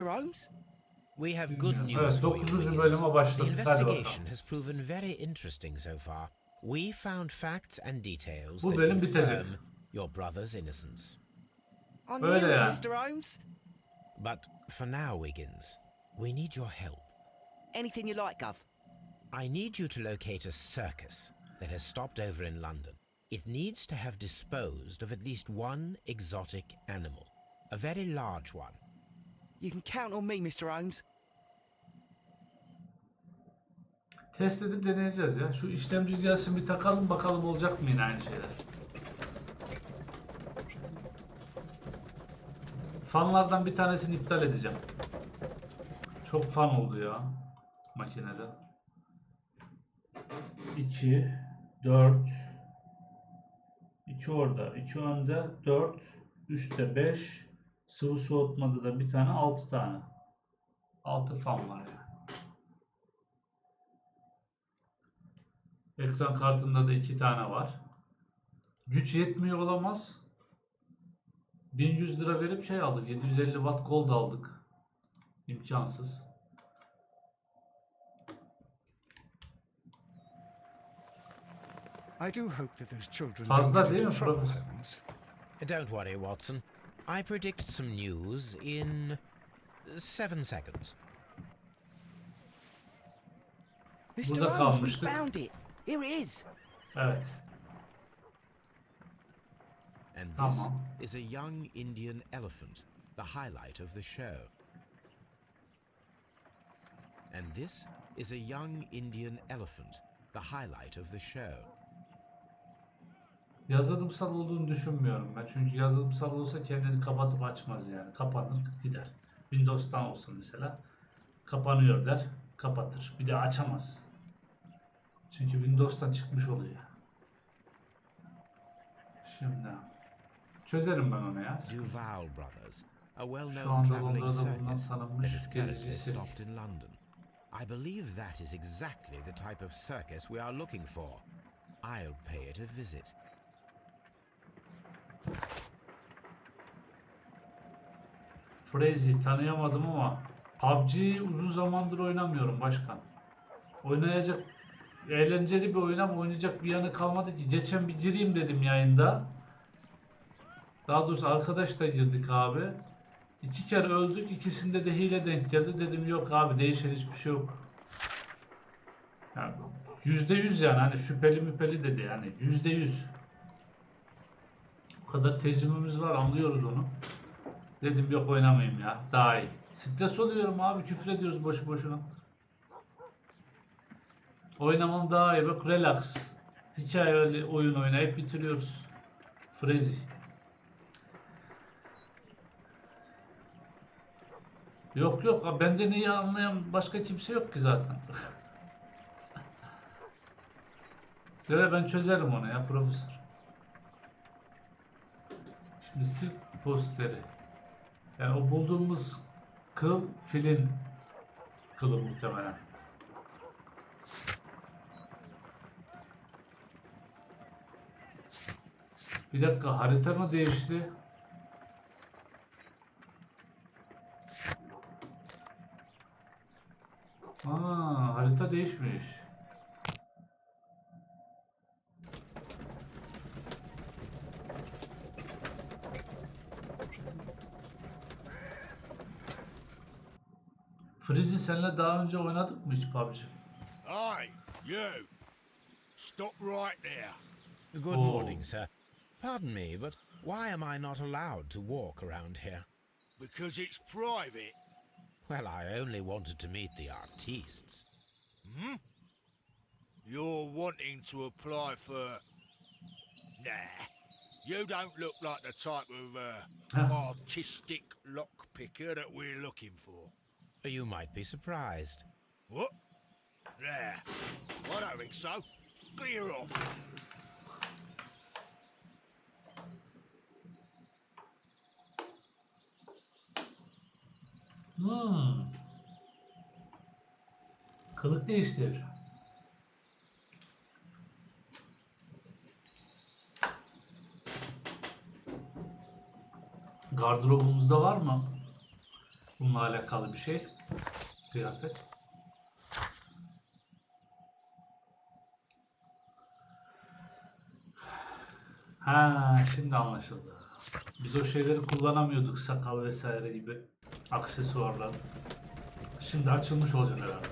Holmes? We have good Evet, news for you. 9. bölüme The başladık. Hadi bakalım. investigation has proven very interesting so far. We found facts and details Bu that bölüm bitecek. confirm your brother's innocence. I Öyle knew it, yani. Mr. Holmes. But for now, Wiggins, we need your help. Anything you like, Gov. I need you to locate a circus that has stopped over in London. It needs to have disposed of at least one exotic animal, a very large one. You can count on me, Mr. Holmes. Test edip deneyeceğiz ya. Şu işlemci gelsin bir takalım bakalım olacak mı yine aynı şeyler. Fanlardan bir tanesini iptal edeceğim. Çok fan oldu ya makinede. 2, 4, 2 orada, 2 önde, 4, üstte 5, sıvı soğutmada da bir tane, 6 tane. 6 fan var ya. Ekran kartında da 2 tane var. Güç yetmiyor olamaz. 1100 lira verip şey aldık. 750 watt gold aldık. İmkansız. I do hope that those children Fazla don't get değil into mi trouble, Profesör? Holmes. Don't worry, Watson. I predict some news in 7 seconds. Mr. Burada Holmes, we kalmıştık. found it. Here it is. Evet. And this Tamam. is a young Indian elephant, the highlight of the show. And this is a young Indian elephant, the highlight of the show. Yazılımsal olduğunu düşünmüyorum ben. Çünkü yazılımsal olsa kendini kapatıp açmaz yani. Kapanır gider. Windows'tan olsun mesela. Kapanıyor der. Kapatır. Bir de açamaz. Çünkü Windows'tan çıkmış oluyor. Şimdi çözerim ben onu ya. Duval Brothers, a Şu well-known anda traveling Londra'da bulunan circus that tanınmış is currently gezicisi. stopped in London. I believe that is exactly the type of circus we are looking for. I'll pay it a visit. Frenzy tanıyamadım ama PUBG'yi uzun zamandır oynamıyorum başkan. Oynayacak eğlenceli bir oyun ama oynayacak bir yanı kalmadı ki. Geçen bir gireyim dedim yayında. Daha doğrusu arkadaşla girdik abi. 2 kere öldük. İkisinde de hile denk geldi. Dedim yok abi değişen hiçbir şey yok. Yani %100 yani hani şüpheli müpeli dedi yani %100. O kadar tecrübemiz var anlıyoruz onu. Dedim yok oynamayayım ya daha iyi. Stres oluyorum abi küfür ediyoruz boşu boşuna. Oynamam daha iyi bak relax. Hikaye öyle oyun oynayıp bitiriyoruz. Frenzy. Yok yok benden iyi anlayan başka kimse yok ki zaten. Böyle ben çözerim onu ya profesör. Şimdi sirk posteri. Yani o bulduğumuz kıl filin kılı muhtemelen. Bir dakika harita mı değişti? Aa, harita değişmiş. Freezy senle daha önce oynadık mı hiç PUBG? Hey, you! Stop right there. Good Oh. morning, sir. Pardon me, but why am I not allowed to walk around here? Because it's private. Well, I only wanted to meet the artistes. You're wanting to apply for... Nah. You don't look like the type of artistic lockpicker that we're looking for. You might be surprised. What? Nah. I don't think so. Clear off. Kılık değiştir. Gardırobumuzda var mı? Bununla alakalı bir şey. Kıyafet. Ha, şimdi anlaşıldı. Biz o şeyleri kullanamıyorduk, sakal vesaire gibi aksesuarlar. Şimdi açılmış olacak herhalde.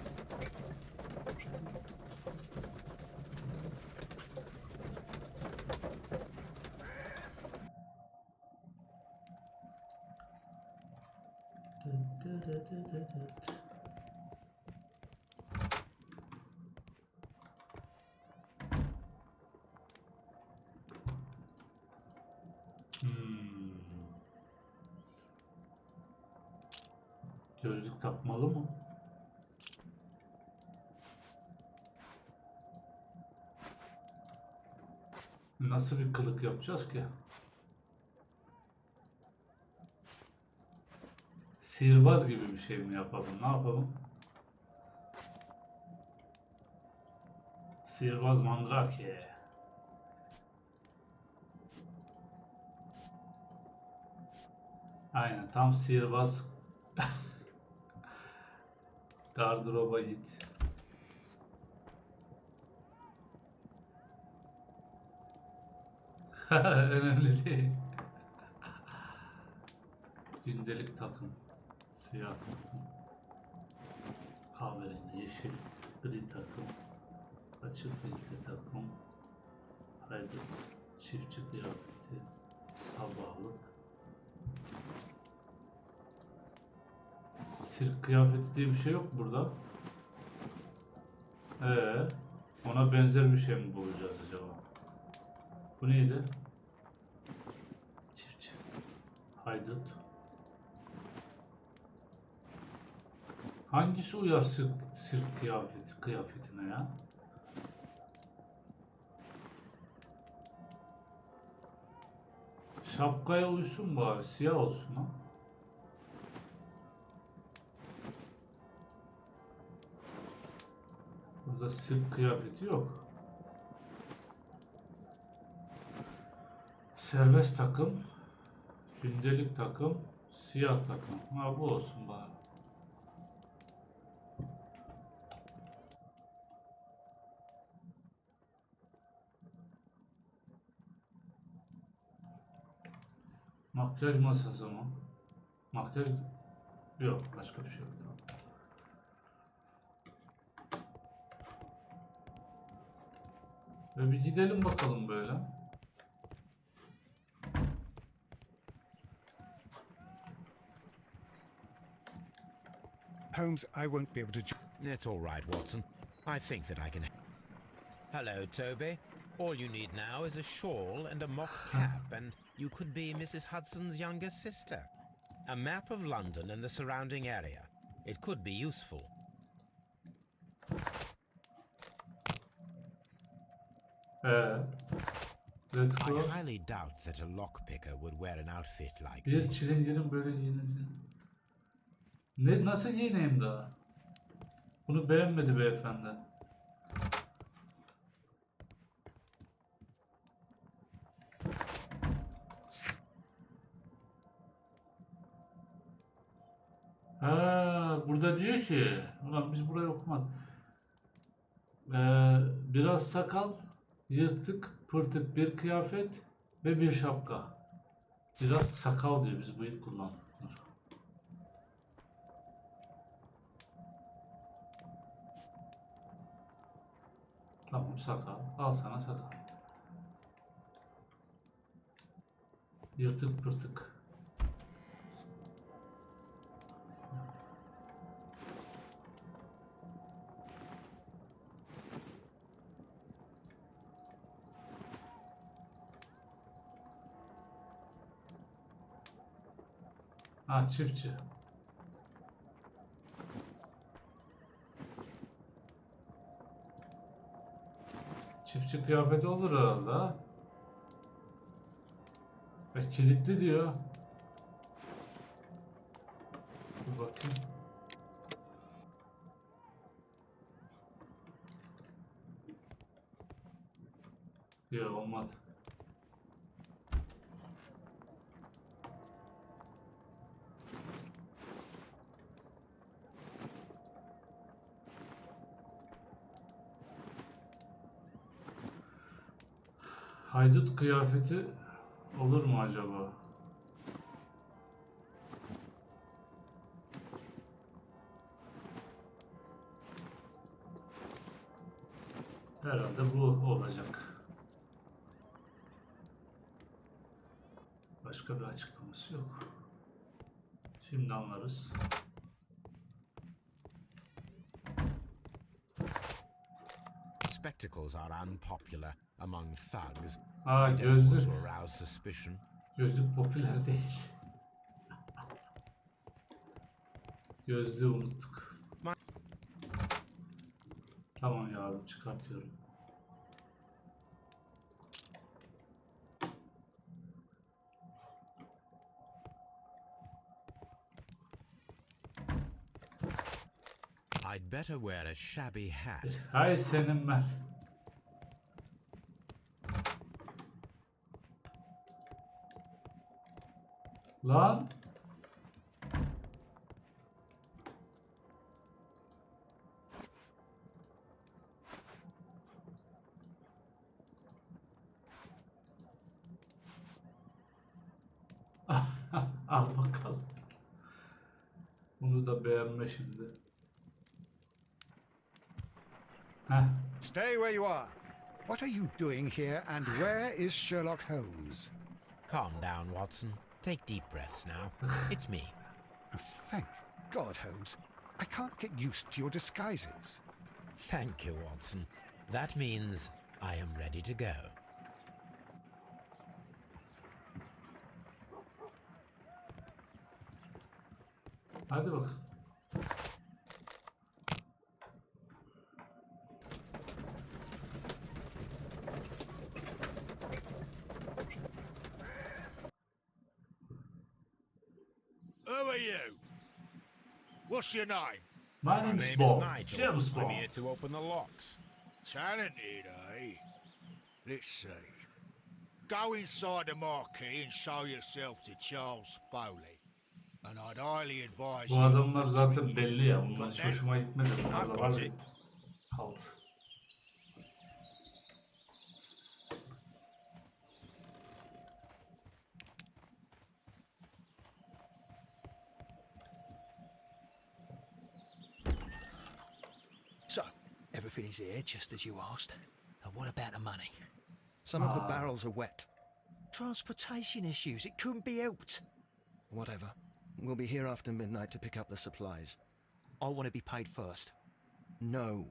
Gözlük takmalı mı? Nasıl bir kılık yapacağız ki? Sihirbaz gibi bir şey mi yapalım? Ne yapalım? Sihirbaz mandrake. Aynen, tam sihirbaz. Gardıroba git. Önemli değil. Gündelik takım. Siyah takım. Kahverengi, yeşil, gri takım. Açık renkli takım. Haydut. Çiftçi kıyafeti. Sabahlık. Sirk kıyafeti diye bir şey yok burada. Ona benzer bir şey mi bulacağız acaba? Bu neydi? Çiftçi. Haydut. Hangisi uyar sirk kıyafetine ya? Şapkaya uysun bari. Siyah olsun ha. Burada sirk kıyafeti yok. Serbest takım, gündelik takım, siyah takım. Ha, bu olsun bari. Makyaj masası mı? Makyaj yok, başka bir şey yok. Ve bir gidelim bakalım böyle. Holmes, I won't be able to. That's all right, Watson. I think that I can. Hello, Toby. All you need now is a shawl and a mock cap, and you could be Mrs. Hudson's younger sister. A map of London and the surrounding area. It could be useful. Let's I go. highly doubt that a lockpicker would wear an outfit like Bir this. çilencinin böyle giyineceğini. Ne, nasıl giyineyim daha? Bunu beğenmedi beyefendi. Ha, burada diyor ki, ulan biz burayı okumadık. Biraz sakal, yırtık, pırtık bir kıyafet ve bir şapka. Biraz sakal diyor, biz bıyık kullandık. Tamam, sakal. Al sana sakal. Yırtık pırtık. Ha, çiftçi. Çiftçi kıyafeti olur herhalde ha. Kilitli diyor. Dur bakayım. Yok, olmadı. Haydut kıyafeti olur mu acaba? Herhalde bu olacak. Başka bir açıklaması yok. Şimdi anlarız. Spectacles are unpopular among thugs. Aa, I don't want gözlük. to arouse suspicion. Gözlük popüler değil. Gözlüğü unuttuk. Tamam yavrum, çıkartıyorum. I'd better wear a shabby hat. Hay senin ben. Lan. Al bakalım. Bunu da beğenme şimdi. Heh. Stay where you are. What are you doing here, and where is Sherlock Holmes? Calm down, Watson. Take deep breaths now. It's me. Thank God, Holmes. I can't get used to your disguises. Thank you, Watson. That means I am ready to go. Hadi bakalım. Who are you? What's your name? My My name is name is Bob. Nigel. James I'm Bond. here to open the locks. Talented, eh? Let's see. Go inside the marquee and show yourself to Charles Foley. And I'd highly advise Bu you adamlar not to zaten drink. belli ya. Bunlar hiç hoşuma gitmedi. Bunlar da I've var got bir it. halt. So, everything is here just as you asked. And what about the money? Some of the barrels are wet. Transportation issues, it couldn't be helped. Whatever. We'll be here after midnight to pick up the supplies. I want to be paid first. No.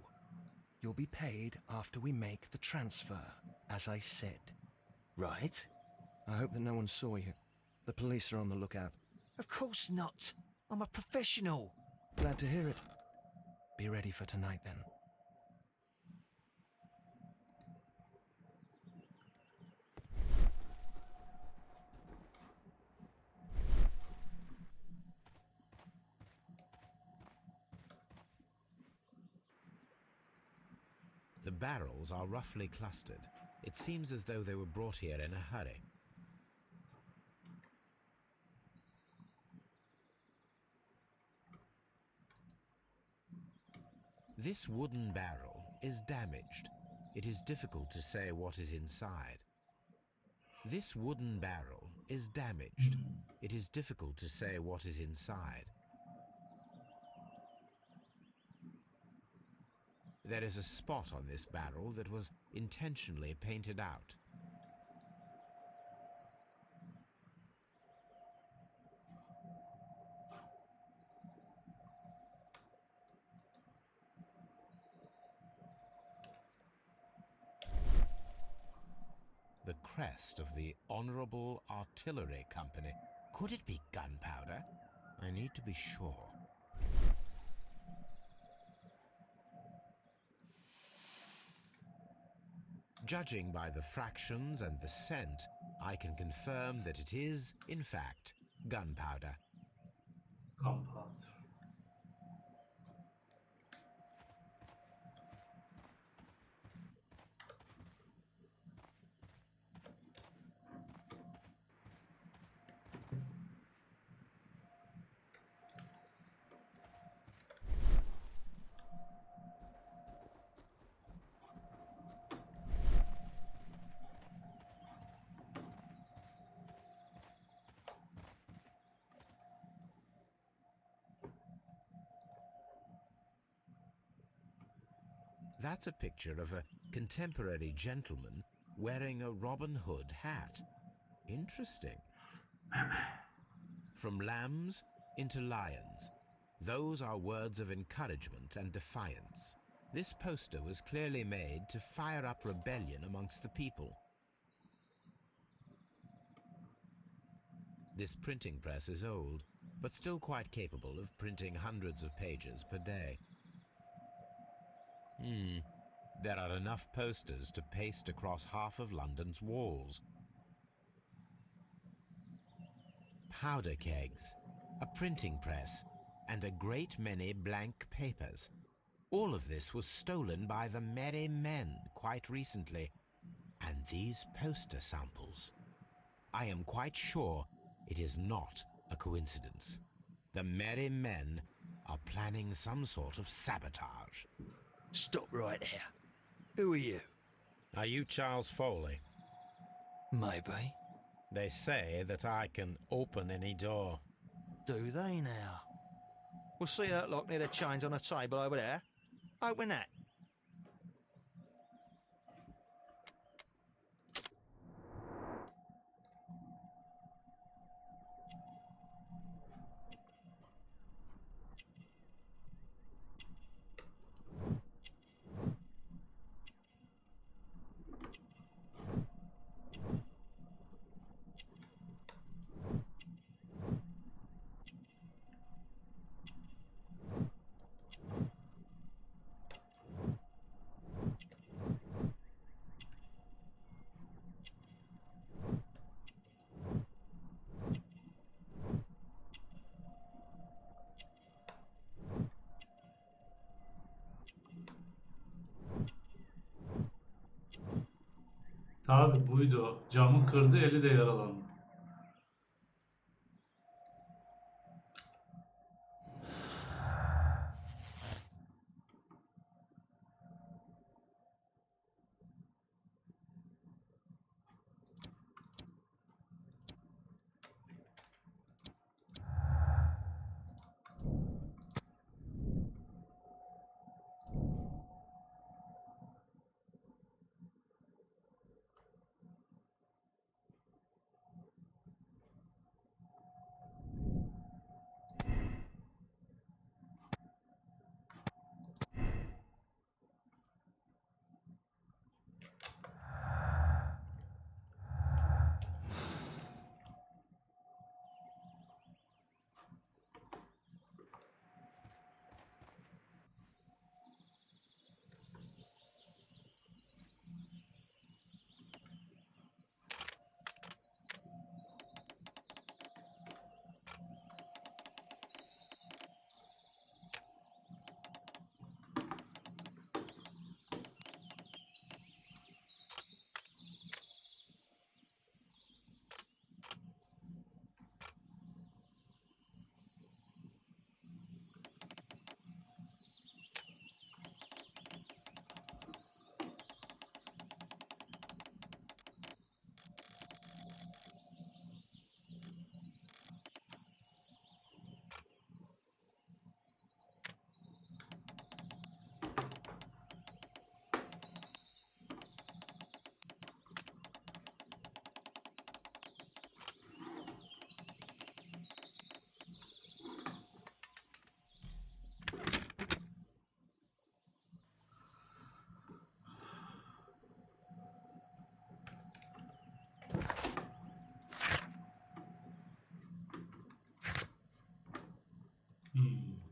You'll be paid after we make the transfer, as I said. Right? I hope that no one saw you. The police are on the lookout. Of course not. I'm a professional. Glad to hear it. Be ready for tonight then. The barrels are roughly clustered. It seems as though they were brought here in a hurry. This wooden barrel is damaged. It is difficult to say what is inside. This wooden barrel is damaged. It is difficult to say what is inside. There is a spot on this barrel that was intentionally painted out. The crest of the Honorable Artillery Company. Could it be gunpowder? I need to be sure. Judging by the fractions and the scent, I can confirm that it is, in fact, gunpowder. Compound. That's a picture of a contemporary gentleman wearing a Robin Hood hat. Interesting. From lambs into lions. Those are words of encouragement and defiance. This poster was clearly made to fire up rebellion amongst the people. This printing press is old, but still quite capable of printing hundreds of pages per day. There are enough posters to paste across half of London's walls. Powder kegs, a printing press, and a great many blank papers. All of this was stolen by the Merry Men quite recently. And these poster samples. I am quite sure it is not a coincidence. The Merry Men are planning some sort of sabotage. Stop right there. Who are you? Are you Charles Foley? Maybe. They say that I can open any door. Do they now? We'll see that lock near the chains on a table over there. Open that. Tabi buydu. Camı kırdı, eli de yaralandı.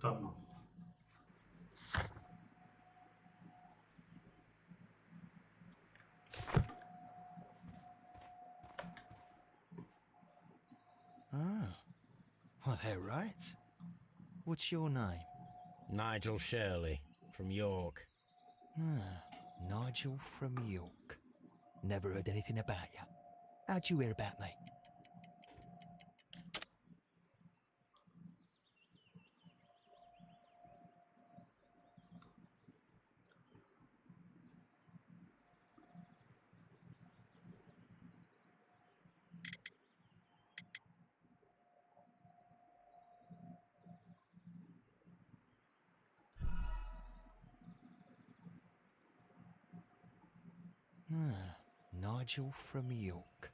Tamam. Ah, well, they're right. What's your name? Nigel Shirley, from York. Ah, Nigel from York. Never heard anything about you. How'd you hear about me? Nigel from York.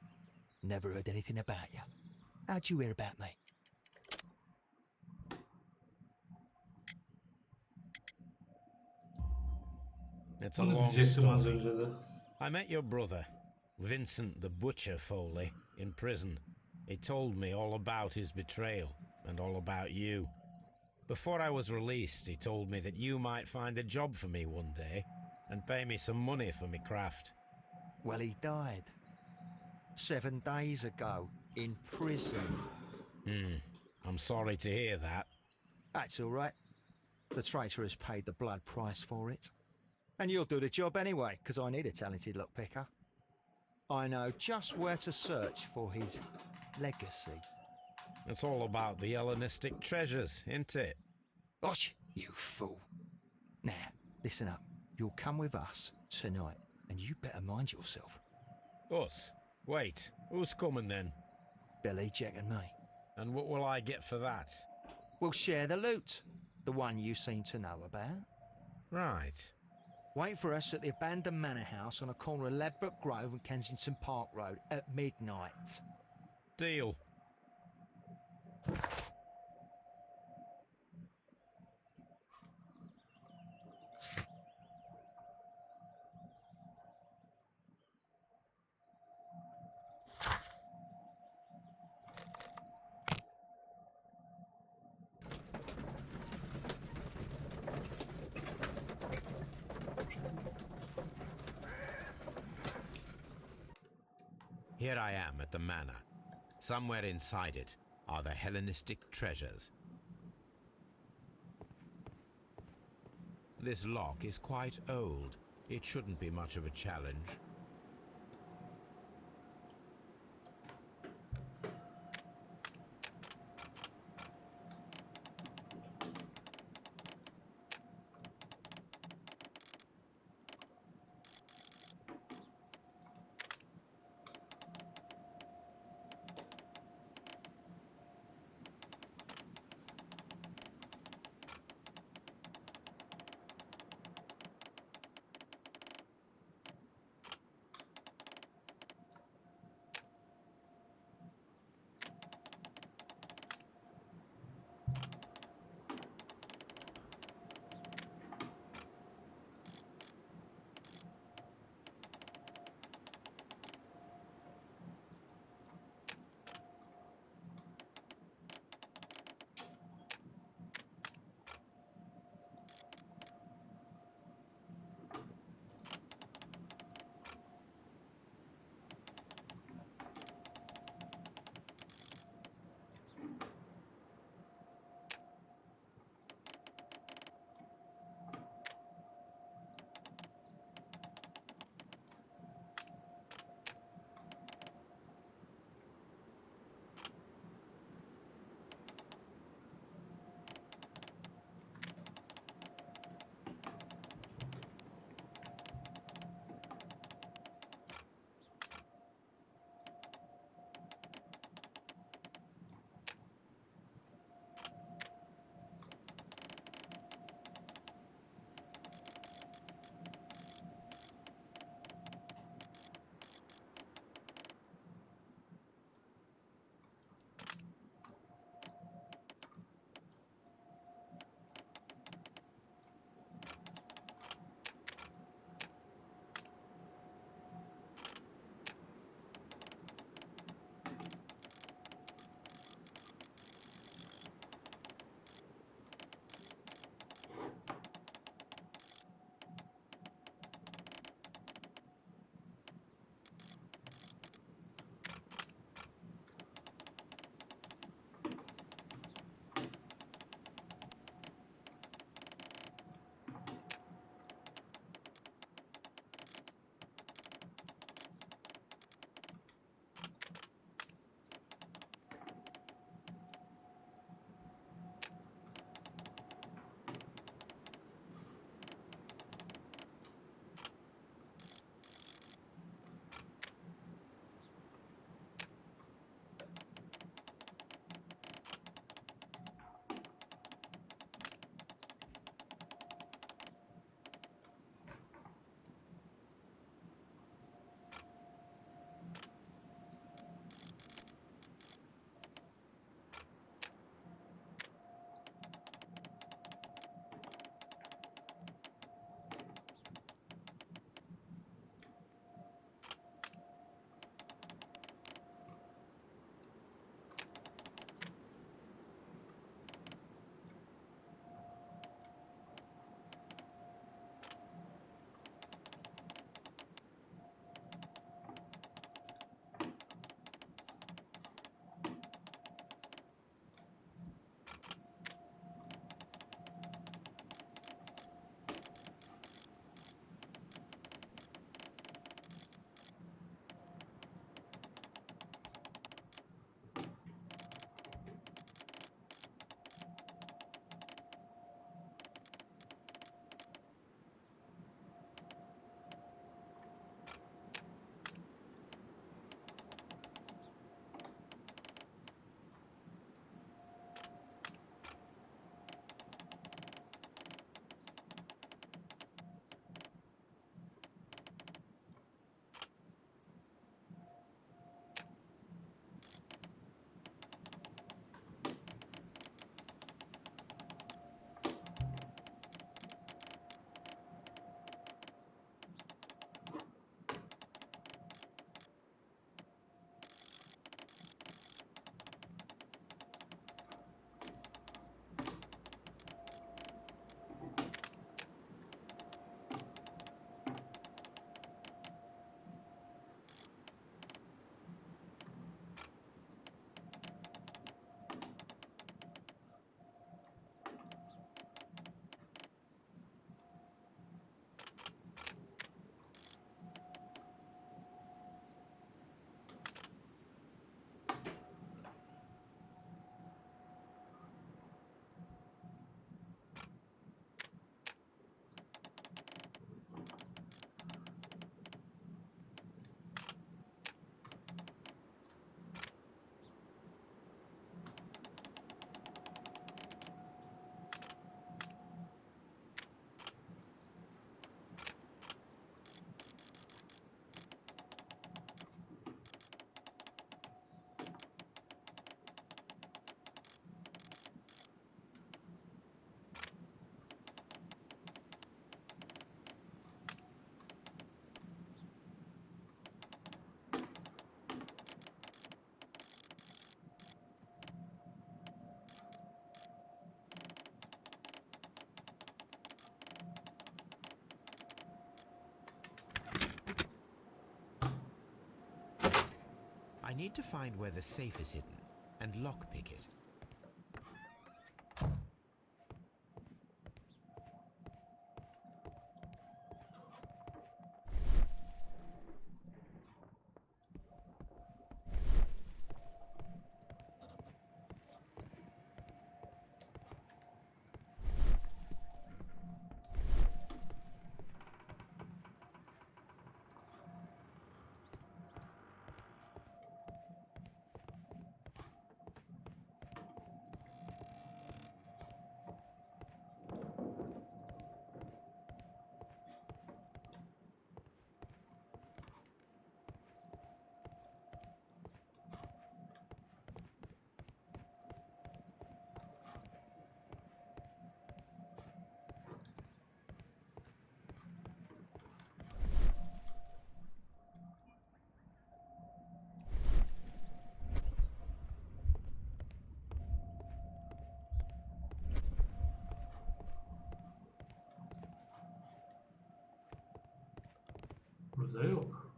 Never heard anything about you. How'd you hear about me? It's a Bunu long diyecektim az story. önce de. I met your brother, Vincent the Butcher Foley, in prison. He told me all about his betrayal and all about you. Before I was released, he told me that you might find a job for me one day and pay me some money for me craft. Well, he died 7 days ago in prison. I'm sorry to hear that. That's all right. The traitor has paid the blood price for it. And you'll do the job anyway, because I need a talented lockpicker. I know just where to search for his legacy. It's all about the Hellenistic treasures, isn't it? Gosh, you fool. Now, listen up. You'll come with us tonight, and you better mind yourself. Us? Wait, who's coming then? Billy, Jack and me. And what will I get for that? We'll share the loot. The one you seem to know about. Right. Wait for us at the abandoned manor house on a corner of Ladbroke Grove and Kensington Park Road at midnight. Deal. Here I am at the manor. Somewhere inside it are the Hellenistic treasures. This lock is quite old. It shouldn't be much of a challenge. need to find where the safe is hidden and lockpick it. Burada yok.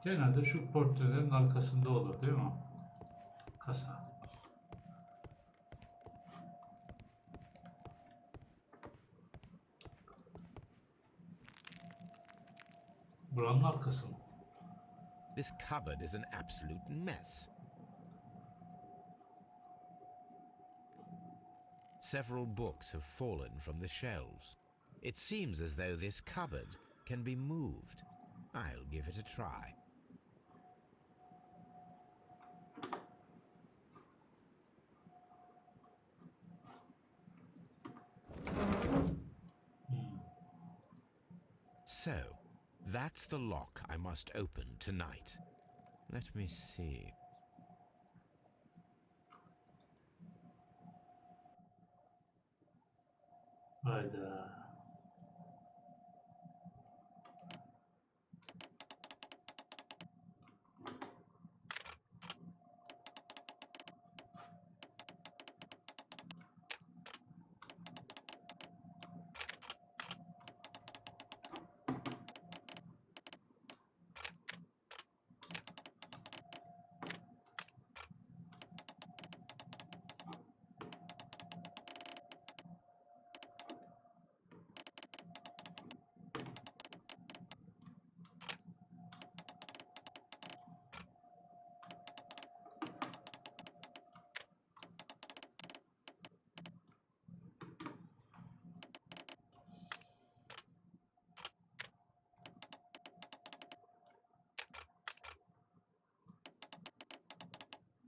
Genelde şu portrelerin arkasında olur değil mi? Kasa. Buranın arkası mı? This cupboard is an absolute mess. Several books have fallen from the shelves. It seems as though this cupboard can be moved. I'll give it a try. So, that's the lock I must open tonight. Let me see. Hayda.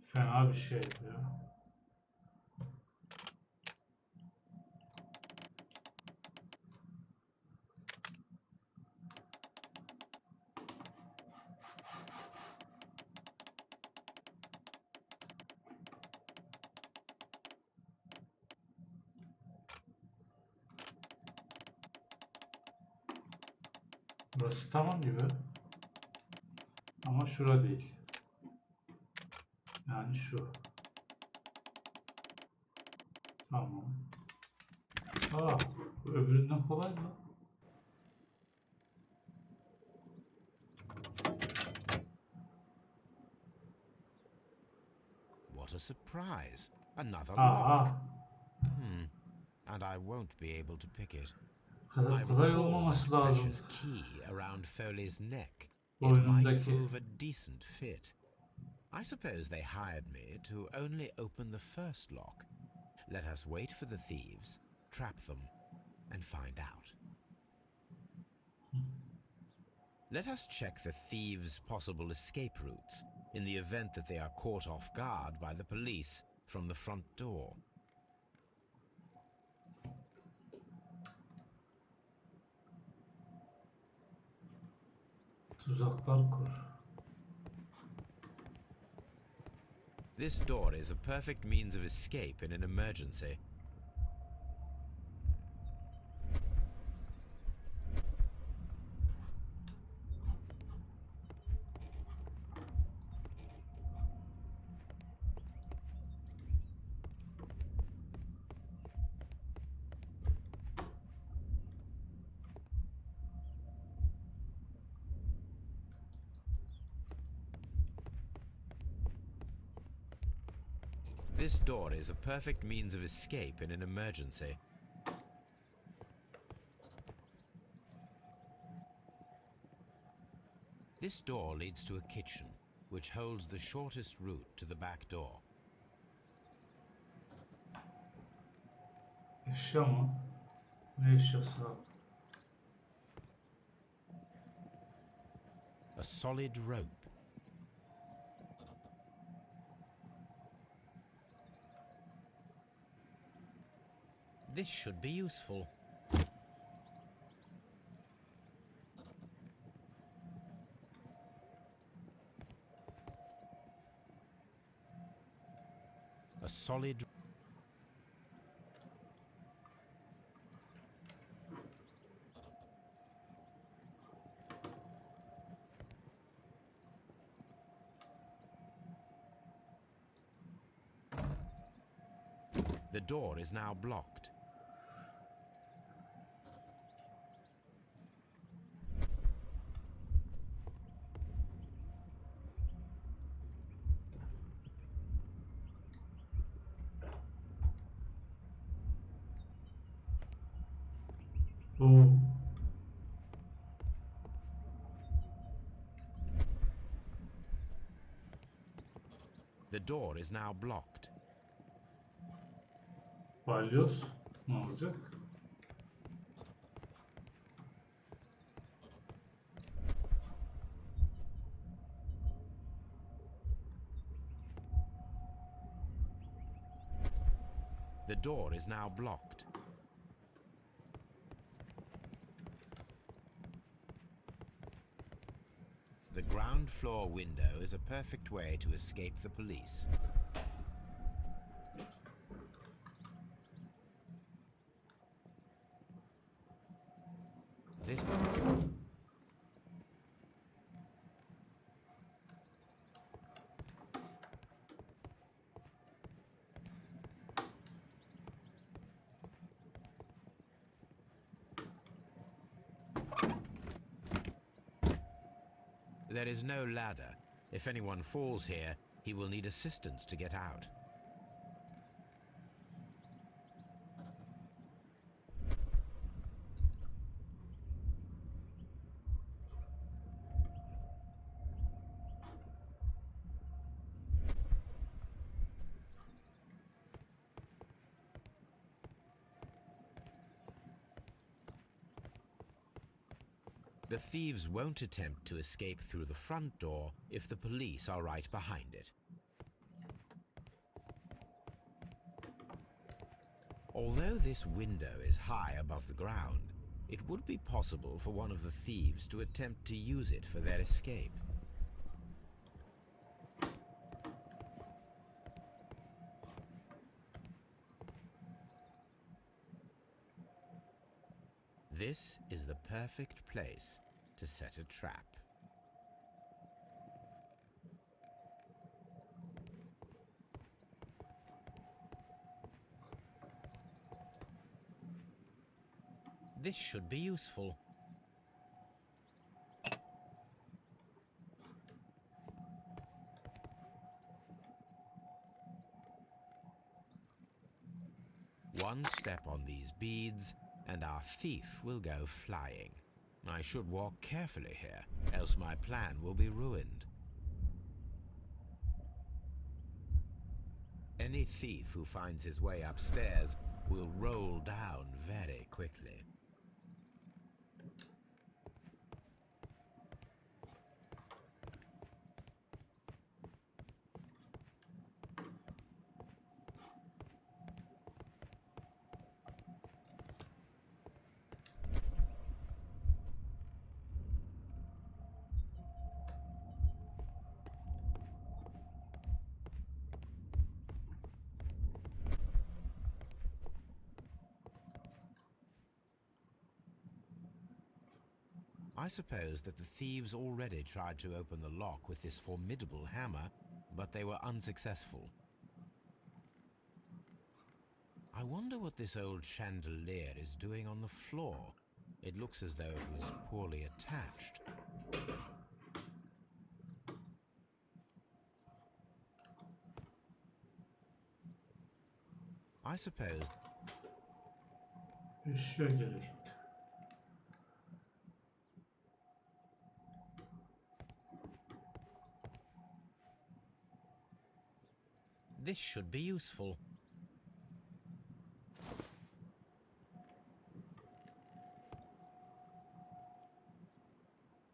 Fena bir şey ya. Burası tamam gibi. Ama şura değil. Yani şu. Tamam. Aa, bu öbüründen kolay mı? What a surprise. Another Aha. lock. And I won't be able to pick it. Bu kadar I kolay recall olmaması that lazım. precious key around Foley's neck. It Oyunundaki. might prove a decent fit. I suppose they hired me to only open the first lock. Let us wait for the thieves, trap them, and find out. Let us check the thieves' possible escape routes in the event that they are caught off guard by the police from the front door. Tuzaklar kur. This door is a perfect means of escape in an emergency. This door is a perfect means of escape in an emergency. This door leads to a kitchen, which holds the shortest route to the back door. Eşya mı? Ne eşyası abi? A solid rope. This should be useful. A solid. The door is now blocked. Oo. The door is now blocked. Balyoz ne olacak? The door is now blocked. The ground floor window is a perfect way to escape the police. This There is no ladder. If anyone falls here, he will need assistance to get out. The thieves won't attempt to escape through the front door if the police are right behind it. Although this window is high above the ground, it would be possible for one of the thieves to attempt to use it for their escape. This is the perfect place to set a trap. This should be useful. One step on these beads and our thief will go flying. I should walk carefully here, else my plan will be ruined. Any thief who finds his way upstairs will roll down very quickly. I suppose that the thieves already tried to open the lock with this formidable hammer, but they were unsuccessful. I wonder what this old chandelier is doing on the floor. It looks as though it was poorly attached. I suppose Eşya gerek. this should be useful.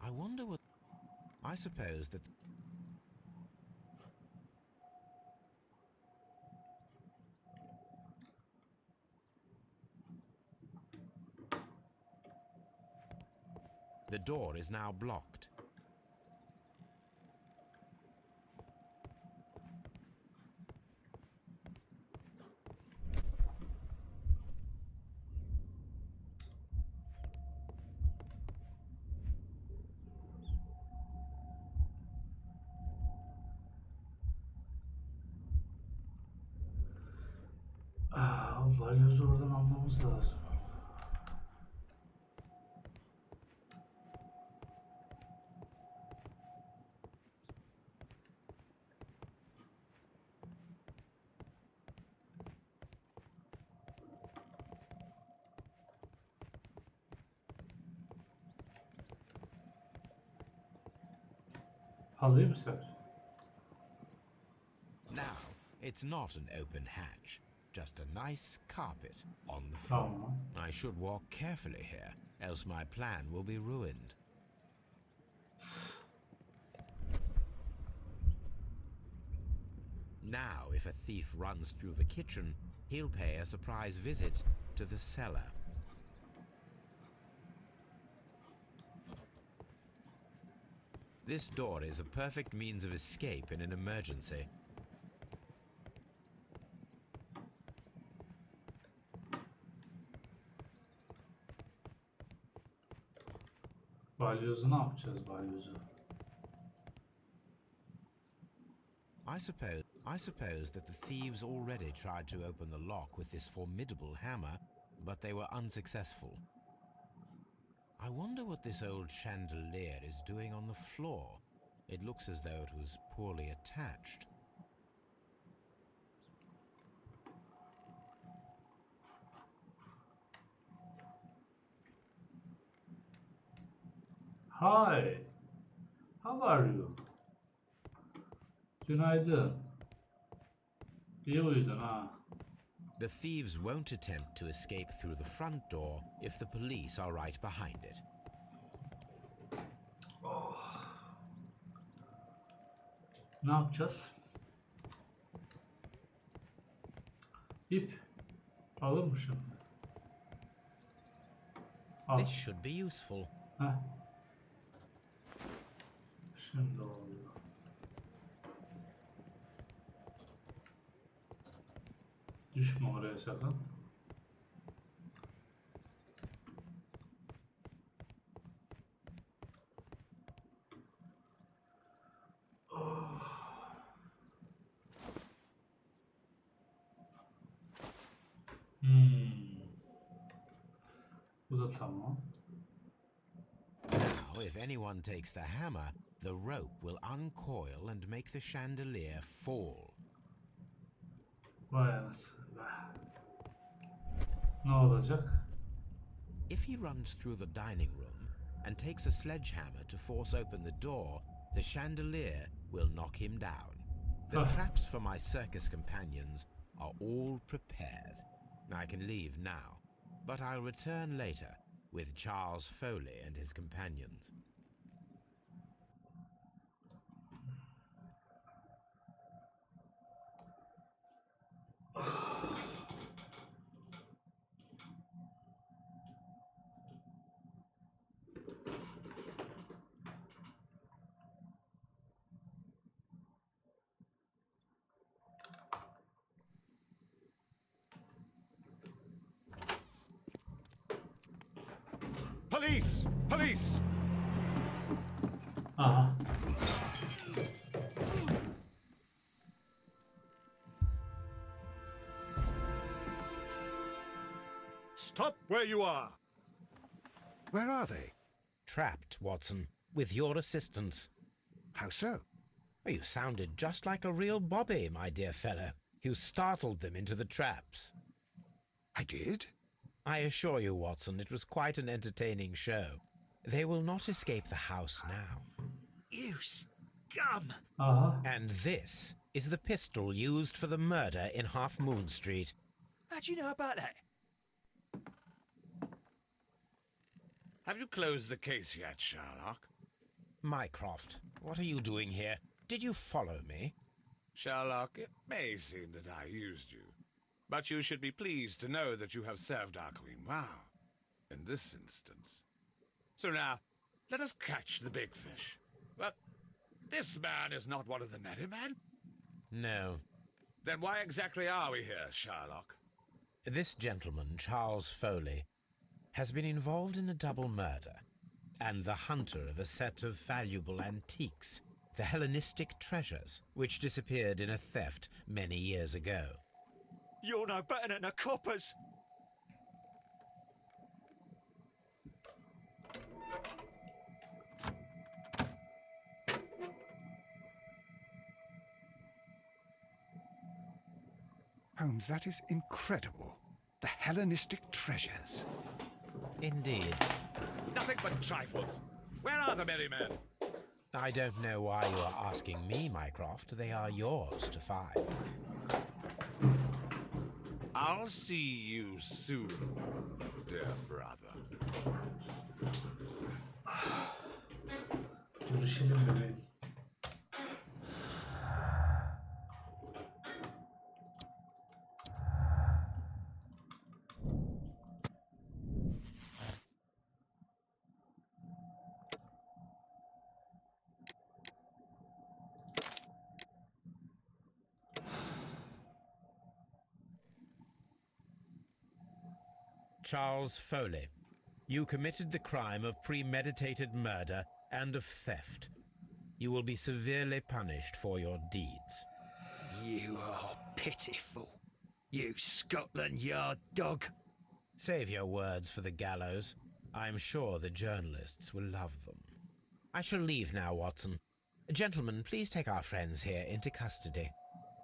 I wonder what... I suppose that... The door is now blocked. Balyozu oradan almamız lazım. Alayım sen. Now, it's not an open hatch, just a nice carpet on the floor. Tamam. I should walk carefully here, else my plan will be ruined. Now, if a thief runs through the kitchen, he'll pay a surprise visit to the cellar. This door is a perfect means of escape in an emergency. Balyozu ne yapacağız balyozu? I suppose that the thieves already tried to open the lock with this formidable hammer, but they were unsuccessful. I wonder what this old chandelier is doing on the floor. It looks as though it was poorly attached. Hi. How are you? Günaydın. İyi uyudun ha. The thieves won't attempt to escape through the front door if the police are right behind it. Ne yapacağız? İp. Alır mı şimdi? Al. This should be useful. Heh. Şimdi oluyor. Düşme oraya sakın. Bu da tamam. Now, if anyone takes the hammer, the rope will uncoil and make the chandelier fall. Vay anasını be. Ne olacak? If he runs through the dining room and takes a sledgehammer to force open the door, the chandelier will knock him down. The traps for my circus companions are all prepared. I can leave now, but I'll return later with Charles Foley and his companions. Police! Police! Aha. Stop where you are! Where are they? Trapped, Watson, with your assistance. How so? Oh, you sounded just like a real Bobby, my dear fellow. You startled them into the traps. I did? I assure you, Watson, it was quite an entertaining show. They will not escape the house now. You scum! Aha. And this is the pistol used for the murder in Half Moon Street. How'd you know about that? Have you closed the case yet, Sherlock? Mycroft, what are you doing here? Did you follow me? Sherlock, it may seem that I used you, but you should be pleased to know that you have served our queen well, in this instance. So now, let us catch the big fish. But this man is not one of the merry men. No. Then why exactly are we here, Sherlock? This gentleman, Charles Foley, has been involved in a double murder and the hunter of a set of valuable antiques, the Hellenistic treasures, which disappeared in a theft many years ago. You're no better than the coppers! Holmes, that is incredible. The Hellenistic treasures. Indeed. Nothing but trifles. Where are the merry men? I don't know why you are asking me, Mycroft. They are yours to find. I'll see you soon, dear brother. Görüşelim bebeğim. Charles Foley, you committed the crime of premeditated murder and of theft. You will be severely punished for your deeds. You are pitiful. You Scotland Yard dog. Save your words for the gallows. I'm sure the journalists will love them. I shall leave now, Watson. Gentlemen, please take our friends here into custody.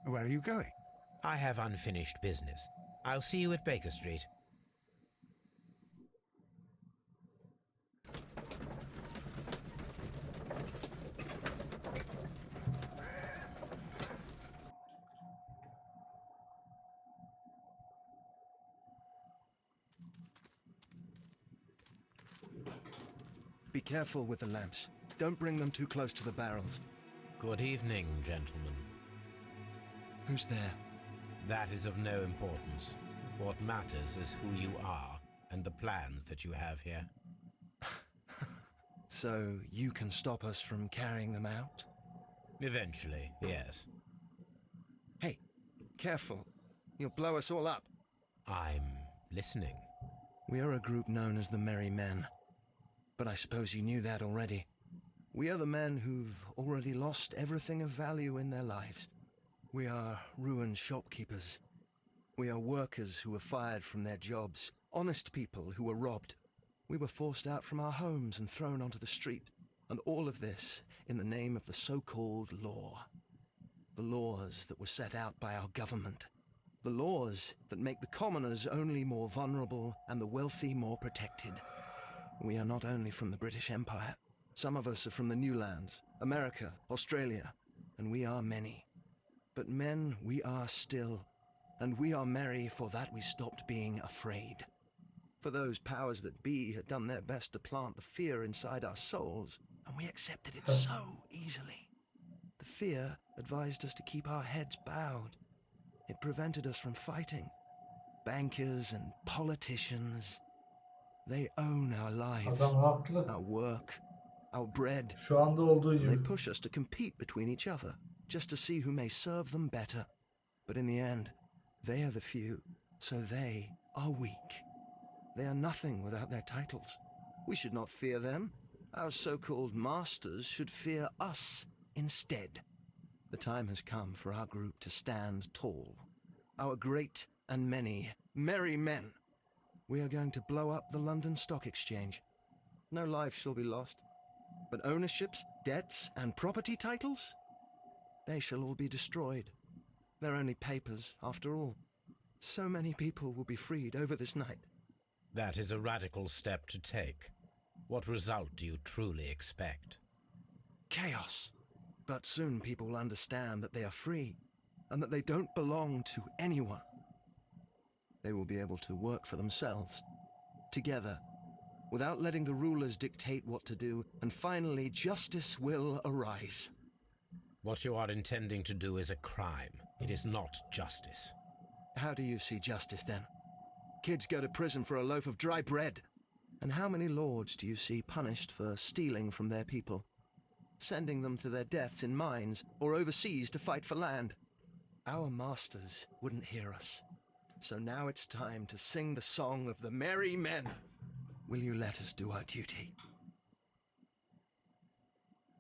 Where are you going? I have unfinished business. I'll see you at Baker Street. Be careful with the lamps. Don't bring them too close to the barrels. Good evening, gentlemen. Who's there? That is of no importance. What matters is who you are and the plans that you have here. So you can stop us from carrying them out? Eventually, yes. Hey, careful. You'll blow us all up. I'm listening. We are a group known as the Merry Men. But I suppose you knew that already. We are the men who've already lost everything of value in their lives. We are ruined shopkeepers. We are workers who were fired from their jobs. Honest people who were robbed. We were forced out from our homes and thrown onto the street. And all of this in the name of the so-called law. The laws that were set out by our government. The laws that make the commoners only more vulnerable and the wealthy more protected. We are not only from the British Empire. Some of us are from the New Lands, America, Australia, and we are many. But men we are still, and we are merry for that we stopped being afraid. For those powers that be had done their best to plant the fear inside our souls, and we accepted it so easily. The fear advised us to keep our heads bowed. It prevented us from fighting. Bankers and politicians, they own our lives, Adam haklı. our work, our bread. Şu anda olduğu They gibi. push us to compete between each other, just to see who may serve them better. But in the end, they are the few, so they are weak. They are nothing without their titles. We should not fear them. Our so-called masters should fear us instead. The time has come for our group to stand tall. Our great and many merry men. We are going to blow up the London Stock Exchange. No life shall be lost. But ownerships, debts, and property titles? They shall all be destroyed. They're only papers, after all. So many people will be freed over this night. That is a radical step to take. What result do you truly expect? Chaos. But soon people will understand that they are free and that they don't belong to anyone. They will be able to work for themselves, together, without letting the rulers dictate what to do, and finally justice will arise. What you are intending to do is a crime. It is not justice. How do you see justice then? Kids go to prison for a loaf of dry bread. And how many lords do you see punished for stealing from their people, sending them to their deaths in mines or overseas to fight for land? Our masters wouldn't hear us. So now it's time to sing the song of the merry men. Will you let us do our duty?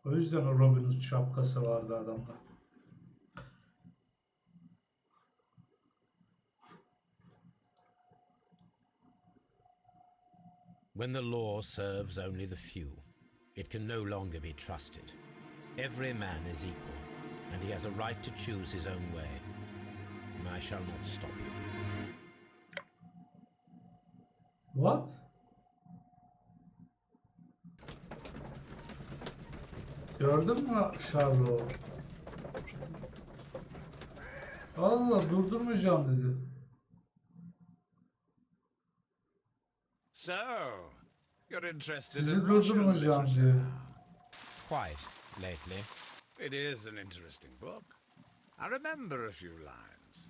O yüzden o Robin Hood şapkası vardı adamda. When the law serves only the few, it can no longer be trusted. Every man is equal, and he has a right to choose his own way. And I shall not stop you. What? Gördün mü Sherlock? Allah durdurmayacağım dedi. So, you're interested Sizi in Russian durdurmayacağım literature diyor. now? Quite lately. It is an interesting book. I remember a few lines.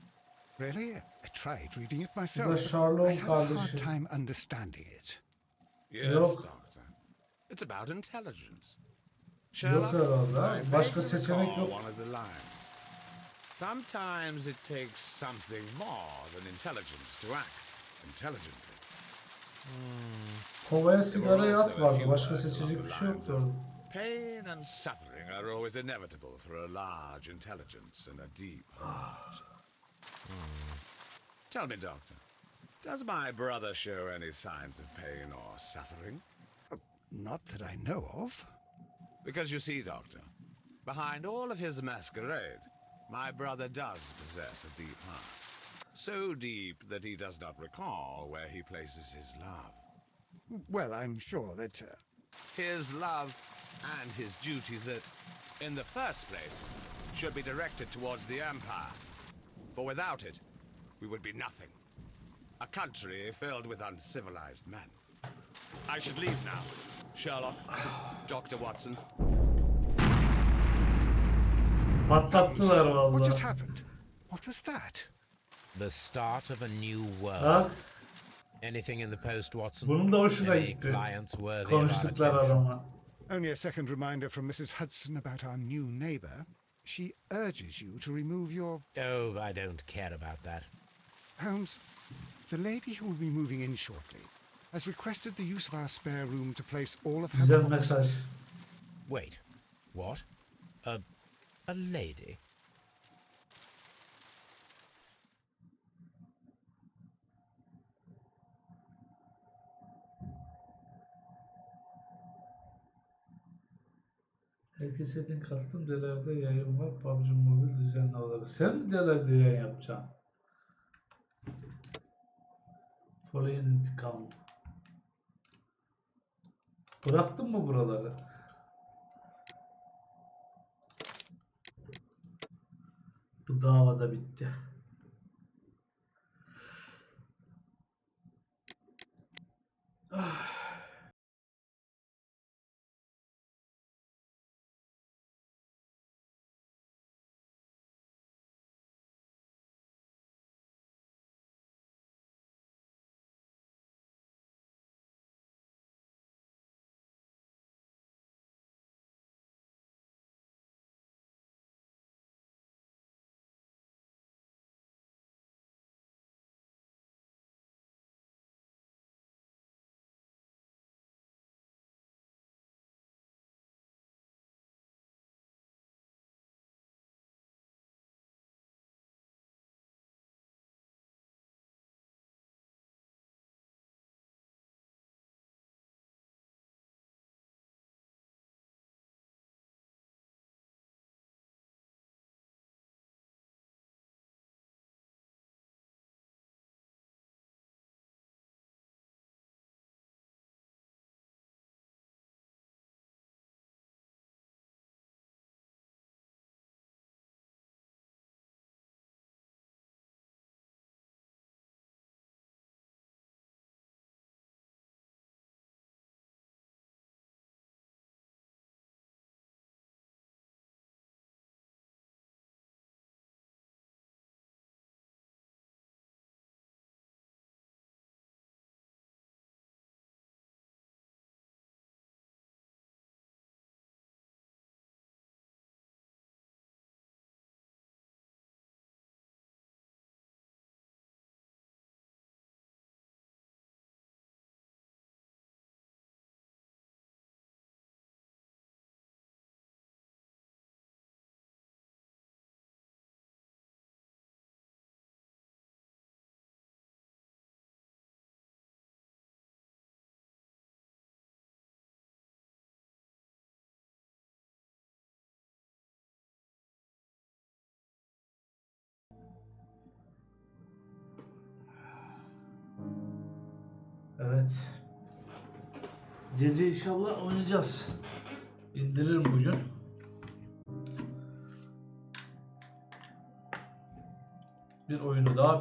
Really? I tried reading it Bu da myself. Sherlock'un I had a hard kardeşi. time understanding it. Yes, Yok. Doctor. It's about intelligence. Yok herhalde. I Başka vaguely seçenek recall yok. one of the lines. Sometimes it takes something more than intelligence to act intelligently. Kovaya sigara at vardı. Başka seçecek bir şey yoktu orada. Pain and suffering are always inevitable for a large intelligence and a deep heart. Tell me, Doctor, does my brother show any signs of pain or suffering? Not that I know of. Because you see, Doctor, behind all of his masquerade, my brother does possess a deep heart. So deep that he does not recall where he places his love. Well, I'm sure that... His love and his duty that, in the first place, should be directed towards the Empire. For without it, we would be nothing. A country filled with uncivilized men. I should leave now. Sherlock, Dr. Watson. Patlattılar What just vallahi. happened? What was that? The start of a new world. Ha? Anything in the post, Watson? Bunun da hoşuna Any gitti. clients worthy of our Konuştukları attention? adamla. Only a second reminder from Mrs. Hudson about our new neighbour. She urges you to remove your... Oh, I don't care about that. Holmes, the lady who will be moving in shortly has requested the use of our spare room to place all of her Güzel boxes. mesaj. Wait, what? A lady? Herkese link attım. Delevde yayın var. PUBG Mobile düzenli olarak. Sen mi Delevde yayın yapacaksın? Folayın intikamı. Bıraktın mı buraları? Bu dava da bitti. Evet. Gece inşallah oynayacağız. İndiririm bugün. Bir oyunu daha